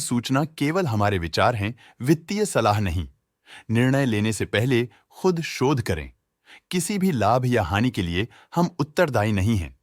सूचना केवल हमारे विचार हैं, वित्तीय सलाह नहीं। निर्णय लेने से पहले खुद शोध करें। किसी भी लाभ या हानि के लिए हम उत्तरदायी नहीं हैं।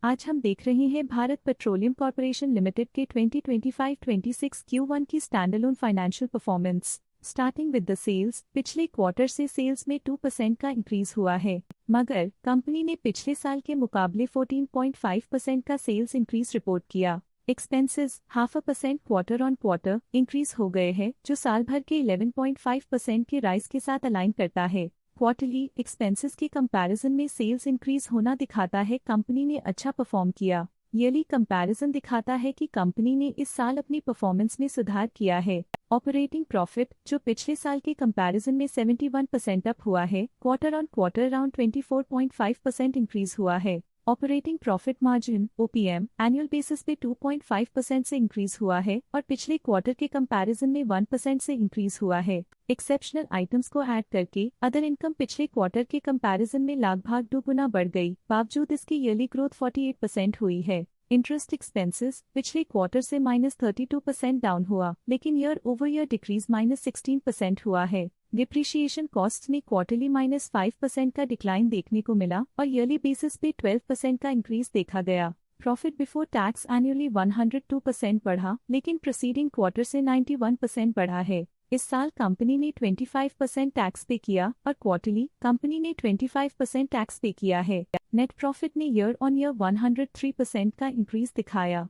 आज हम देख रहे हैं भारत पेट्रोलियम कॉर्पोरेशन लिमिटेड के 2025-26 Q1 की standalone financial performance. Starting with the sales, पिछले क्वार्टर से सेल्स में 2% का इंक्रीज हुआ है, मगर कंपनी ने पिछले साल के मुकाबले 14.5% का सेल्स इंक्रीज रिपोर्ट किया। Expenses 0.5% quarter on quarter increase हो गए हैं, जो साल भर के 11.5% के राइज के साथ अलाइन करता है। क्वार्टरली एक्सपेंसेस के कंपैरिजन में सेल्स इंक्रीज होना दिखाता है कंपनी ने अच्छा परफॉर्म किया। ईयरली कंपैरिजन दिखाता है कि कंपनी ने इस साल अपनी परफॉर्मेंस में सुधार किया है। ऑपरेटिंग प्रॉफिट, जो पिछले साल के कंपैरिजन में 71% अप हुआ है, quarter on quarter around 24.5% increase हुआ है। Operating profit margin (OPM) annual basis पे 2.5% से इंक्रीज हुआ है और पिछले क्वार्टर के कंपैरिजन में 1% से इंक्रीज हुआ है। एक्सेप्शनल आइटम्स को ऐड करके अदर इनकम पिछले क्वार्टर के कंपैरिजन में लगभग 2 गुना बढ़ गई, बावजूद इसकी ईयरली ग्रोथ 48% हुई है। इंटरेस्ट एक्सपेंसेस पिछले क्वार्टर से -32% डाउन हुआ, लेकिन ईयर ओवर ईयर डिक्रीज -16% हुआ है। डिप्रिशिएशन कॉस्ट में क्वार्टरली -5% का डिक्लाइन देखने को मिला और ईयरली बेसिस पे 12% का इंक्रीज देखा गया। प्रॉफिट बिफोर टैक्स एनुअली 102% बढ़ा, लेकिन प्रीसीडिंग क्वार्टर से 91% बढ़ा है। इस साल कंपनी ने 25% टैक्स पे किया और क्वार्टरली कंपनी ने 25% टैक्स पे किया है। नेट प्रॉफिट ने ईयर ऑन ईयर 103% का इंक्रीज दिखाया,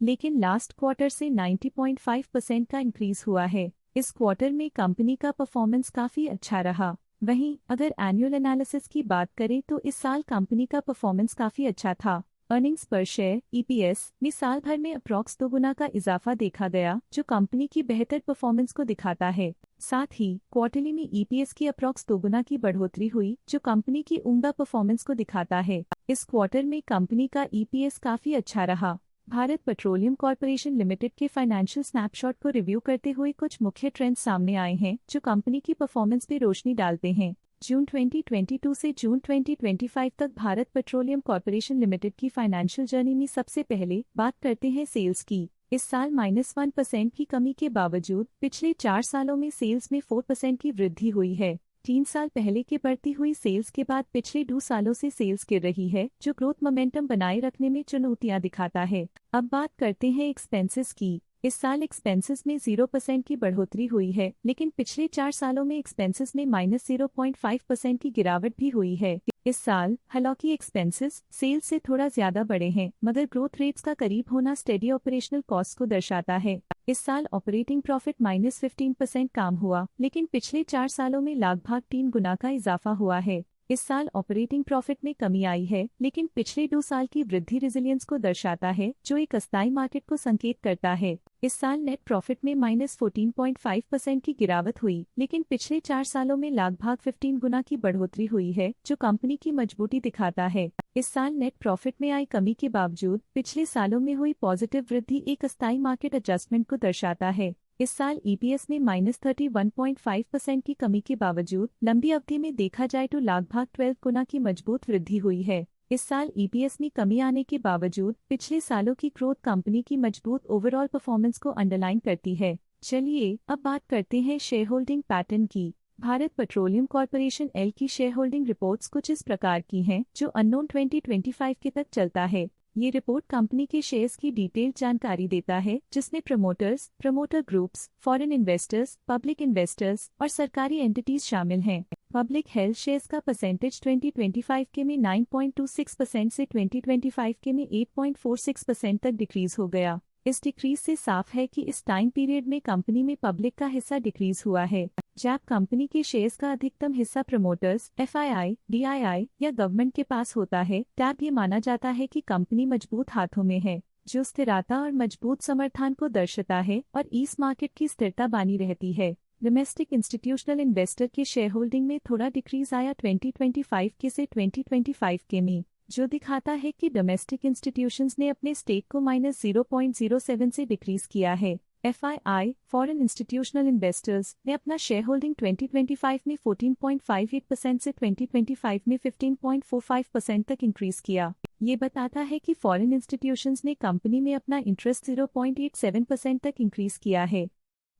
लेकिन लास्ट क्वार्टर से 90.5% का इंक्रीज हुआ है। इस क्वार्टर में कंपनी का परफॉर्मेंस काफी अच्छा रहा। वहीं अगर एनुअल एनालिसिस की बात करें तो इस साल कंपनी का परफॉर्मेंस काफी अच्छा था। अर्निंग्स पर शेयर (EPS) में साल भर में अप्रॉक्स 2 गुना का इजाफा देखा गया, जो कंपनी की बेहतर परफॉर्मेंस को दिखाता है। साथ ही क्वार्टरली में EPS की अप्रॉक्स 2 गुना की बढ़ोतरी हुई, जो कंपनी की उम्दा परफॉर्मेंस को दिखाता है। इस क्वार्टर में कंपनी का EPS काफी अच्छा रहा। भारत पेट्रोलियम कॉर्पोरेशन लिमिटेड के फाइनेंशियल स्नैपशॉट को रिव्यू करते हुए कुछ मुख्य ट्रेंड्स सामने आए हैं, जो कंपनी की परफॉर्मेंस पे रोशनी डालते हैं। जून 2022 से जून 2025 तक भारत पेट्रोलियम कॉर्पोरेशन लिमिटेड की फाइनेंशियल जर्नी में सबसे पहले बात करते हैं सेल्स की। इस साल -1% की कमी के बावजूद पिछले 4 सालों में सेल्स में 4% की वृद्धि हुई है। 3 साल पहले के बढ़ती हुई सेल्स के बाद पिछले 2 सालों से सेल्स गिर रही है, जो ग्रोथ मोमेंटम बनाए रखने में चुनौतियां दिखाता है। अब बात करते हैं एक्सपेंसेस की। इस साल एक्सपेंसेस में 0% की बढ़ोतरी हुई है, लेकिन पिछले 4 सालों में एक्सपेंसेस में -0.5% की गिरावट भी हुई है। इस साल हालांकि एक्सपेंसेस सेल्स से थोड़ा ज्यादा बढ़े हैं, मगर ग्रोथ रेट्स का करीब होना स्टेडी ऑपरेशनल कॉस्ट को दर्शाता है। इस साल ऑपरेटिंग प्रॉफिट -15% कम हुआ, लेकिन पिछले 4 सालों में लगभग 3 गुना का इजाफा हुआ है। इस साल ऑपरेटिंग प्रॉफिट में कमी आई है, लेकिन पिछले 2 साल की वृद्धि रेजिलियंस को दर्शाता है, जो एक अस्थायी मार्केट को संकेत करता है। इस साल नेट प्रॉफिट में -14.5% की गिरावट हुई, लेकिन पिछले 4 सालों में लगभग 15 गुना की बढ़ोतरी हुई है, जो कंपनी की मजबूती दिखाता है। इस साल नेट प्रॉफिट में आई कमी के बावजूद पिछले सालों में हुई पॉजिटिव वृद्धि एक अस्थायी मार्केट एडजस्टमेंट को दर्शाता है। इस साल EPS में -31.5% की कमी के बावजूद लंबी अवधि में देखा जाए तो लगभग 12 गुना की मजबूत वृद्धि हुई है। इस साल EPS में कमी आने के बावजूद पिछले सालों की ग्रोथ कंपनी की मजबूत ओवरऑल परफॉर्मेंस को अंडरलाइन करती है। चलिए अब बात करते हैं शेयर होल्डिंग पैटर्न की। भारत पेट्रोलियम कॉर्पोरेशन एल की शेयर होल्डिंग रिपोर्ट्स कुछ इस प्रकार की हैं, जो अननोन 2025 के तक चलता है। ये रिपोर्ट कंपनी के शेयर्स की डिटेल्ड जानकारी देता है, जिसमें promoters, promoter groups, foreign investors, public investors और सरकारी एंटिटीज शामिल हैं। पब्लिक हेल्थ शेयर्स का परसेंटेज 2025 के में 9.26% से 2025 के में 8.46% तक डिक्रीज हो गया। इस डिक्रीज से साफ है कि इस टाइम पीरियड में कंपनी में पब्लिक का हिस्सा डिक्रीज हुआ है। जब कंपनी के शेयर्स का अधिकतम हिस्सा प्रमोटर्स, FII, DII या गवर्नमेंट के पास होता है, तब ये माना जाता है कि कंपनी मजबूत हाथों में है, जो स्थिरता और मजबूत समर्थन को दर्शाता है और इस मार्केट की स्थिरता बनी रहती है। डोमेस्टिक इंस्टीट्यूशनल इन्वेस्टर के शेयर होल्डिंग में थोड़ा डिक्रीज आया 2025 के से 2025 के में, जो दिखाता है कि डोमेस्टिक इंस्टीट्यूशंस ने अपने स्टेक को -0.07 से डिक्रीज किया है। FII फॉरेन इंस्टीट्यूशनल इन्वेस्टर्स ने अपना शेयर होल्डिंग 2025 में 14.58% से 2025 में 15.45% तक इंक्रीज किया। ये बताता है कि फॉरेन इंस्टीट्यूशंस ने कंपनी में अपना इंटरेस्ट 0.87% तक इंक्रीज किया है।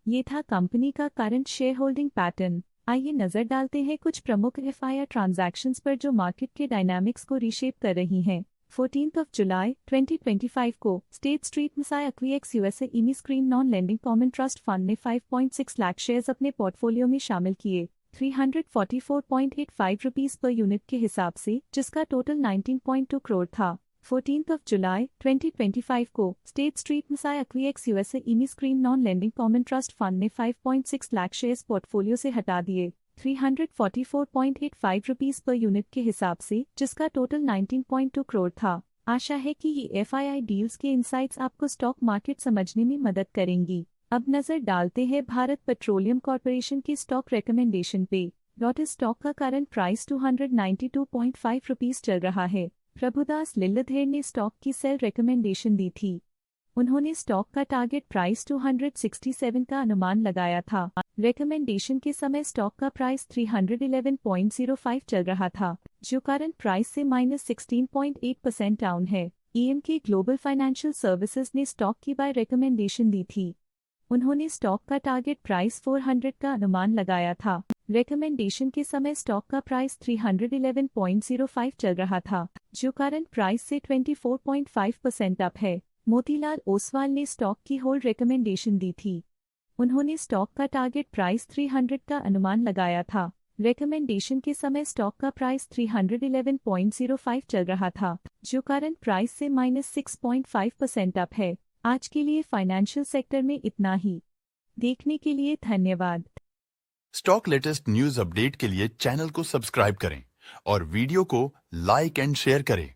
ये था कंपनी का करंट शेयर होल्डिंग पैटर्न। आइए नजर डालते हैं कुछ प्रमुख FII ट्रांजैक्शंस पर जो मार्केट के डायनामिक्स को रीशेप कर रही हैं। 14 जुलाई 2025 को स्टेट स्ट्रीट मसाई एक्वीएक्स USA IMI screen non lending common trust fund ने 5.6 लाख शेयर्स अपने पोर्टफोलियो में शामिल किए 344.85 रुपीस पर यूनिट के हिसाब से, जिसका टोटल 19.2 करोड़ था। 14 जुलाई 2025 को स्टेट स्ट्रीट मसाई एक्वीएक्स USA IMI screen non lending common trust fund ने 5.6 लाख शेयर्स पोर्टफोलियो से हटा दिए 344.85 रुपीस पर यूनिट के हिसाब से, जिसका टोटल 19.2 करोड़ था। आशा है कि ये FII डील्स के इनसाइट्स आपको स्टॉक मार्केट समझने में मदद करेंगी। अब नजर डालते हैं भारत पेट्रोलियम कॉर्पोरेशन की स्टॉक रिकमेंडेशन पे। लॉटस स्टॉक का करंट प्राइस 292.5 रुपीस चल रहा है। प्रभुदास लिल्लाधर ने स्टॉक की सेल रिकमेंडेशन दी थी। उन्होंने स्टॉक का टारगेट प्राइस 267 का अनुमान लगाया था। रिकमेंडेशन के समय स्टॉक का प्राइस 311.05 चल रहा था, जो करंट प्राइस से -16.8% डाउन है। EMK ग्लोबल फाइनेंशियल सर्विसेज ने स्टॉक की बाय रिकमेंडेशन दी थी। उन्होंने स्टॉक का टारगेट प्राइस 400 का अनुमान लगाया था। रिकमेंडेशन के समय स्टॉक का प्राइस 311.05 चल रहा था, जो करंट प्राइस से 24.5% अप है। मोतीलाल ओसवाल ने स्टॉक की होल्ड रिकमेंडेशन दी थी। उन्होंने स्टॉक का टारगेट प्राइस 300 का अनुमान लगाया था। रिकमेंडेशन के समय स्टॉक का प्राइस 311.05 चल रहा था, जो करंट प्राइस से -6.5% अप है। आज के लिए फाइनेंशियल सेक्टर में इतना ही। देखने के लिए धन्यवाद। स्टॉक लेटेस्ट न्यूज अपडेट के लिए चैनल को सब्सक्राइब करें और वीडियो को लाइक एंड शेयर करें।